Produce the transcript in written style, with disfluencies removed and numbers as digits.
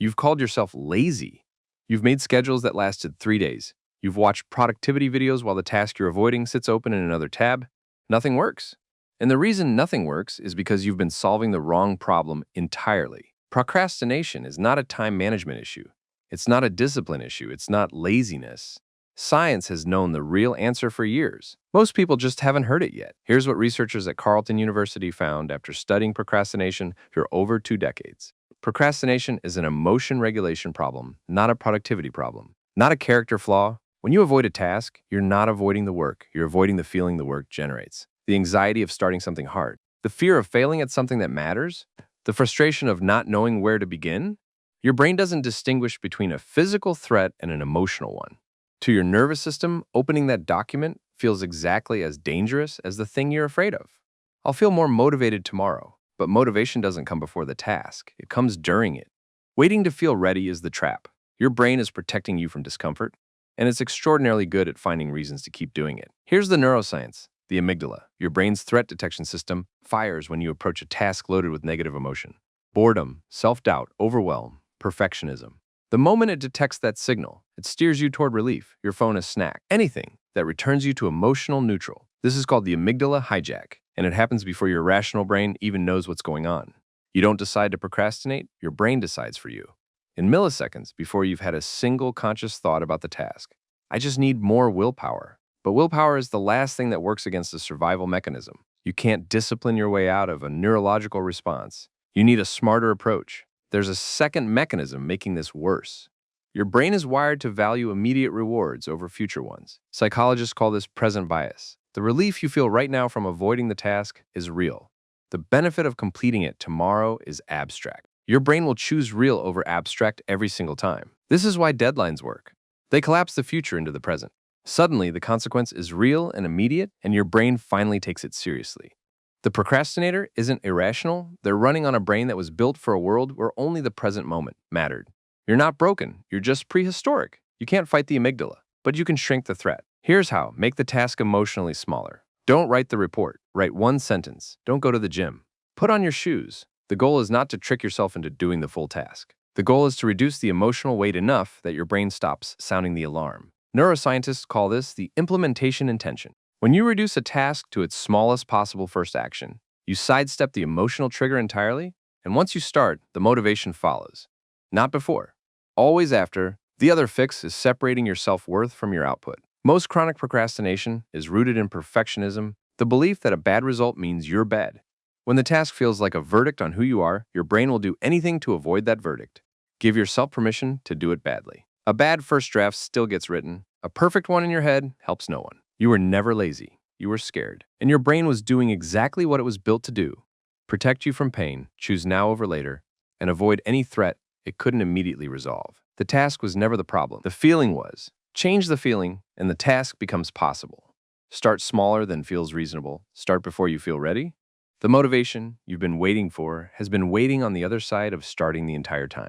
You've called yourself lazy. You've made schedules that lasted 3 days. You've watched productivity videos while the task you're avoiding sits open in another tab. Nothing works. And the reason nothing works is because you've been solving the wrong problem entirely. Procrastination is not a time management issue. It's not a discipline issue. It's not laziness. Science has known the real answer for years. Most people just haven't heard it yet. Here's what researchers at Carleton University found after studying procrastination for over 2 decades. Procrastination is an emotion regulation problem, not a productivity problem, not a character flaw. When you avoid a task, you're not avoiding the work. You're avoiding the feeling the work generates, the anxiety of starting something hard, the fear of failing at something that matters, the frustration of not knowing where to begin. Your brain doesn't distinguish between a physical threat and an emotional one. To your nervous system, opening that document feels exactly as dangerous as the thing you're afraid of. I'll feel more motivated tomorrow, but motivation doesn't come before the task. It comes during it. Waiting to feel ready is the trap. Your brain is protecting you from discomfort, and it's extraordinarily good at finding reasons to keep doing it. Here's the neuroscience. The amygdala, your brain's threat detection system, fires when you approach a task loaded with negative emotion. Boredom, self-doubt, overwhelm, perfectionism. The moment it detects that signal, it steers you toward relief, your phone, a snack, anything that returns you to emotional neutral. This is called the amygdala hijack, and it happens before your rational brain even knows what's going on. You don't decide to procrastinate, your brain decides for you. In milliseconds, before you've had a single conscious thought about the task. I just need more willpower. But willpower is the last thing that works against a survival mechanism. You can't discipline your way out of a neurological response. You need a smarter approach. There's a second mechanism making this worse. Your brain is wired to value immediate rewards over future ones. Psychologists call this present bias. The relief you feel right now from avoiding the task is real. The benefit of completing it tomorrow is abstract. Your brain will choose real over abstract every single time. This is why deadlines work. They collapse the future into the present. Suddenly, the consequence is real and immediate, and your brain finally takes it seriously. The procrastinator isn't irrational. They're running on a brain that was built for a world where only the present moment mattered. You're not broken. You're just prehistoric. You can't fight the amygdala, but you can shrink the threat. Here's how. Make the task emotionally smaller. Don't write the report. Write one sentence. Don't go to the gym. Put on your shoes. The goal is not to trick yourself into doing the full task. The goal is to reduce the emotional weight enough that your brain stops sounding the alarm. Neuroscientists call this the implementation intention. When you reduce a task to its smallest possible first action, you sidestep the emotional trigger entirely, and once you start, the motivation follows. Not before. Always after. The other fix is separating your self-worth from your output. Most chronic procrastination is rooted in perfectionism, the belief that a bad result means you're bad. When the task feels like a verdict on who you are, your brain will do anything to avoid that verdict. Give yourself permission to do it badly. A bad first draft still gets written. A perfect one in your head helps no one. You were never lazy. You were scared. And your brain was doing exactly what it was built to do. Protect you from pain, choose now over later, and avoid any threat it couldn't immediately resolve. The task was never the problem. The feeling was. Change the feeling, and the task becomes possible. Start smaller than feels reasonable. Start before you feel ready. The motivation you've been waiting for has been waiting on the other side of starting the entire time.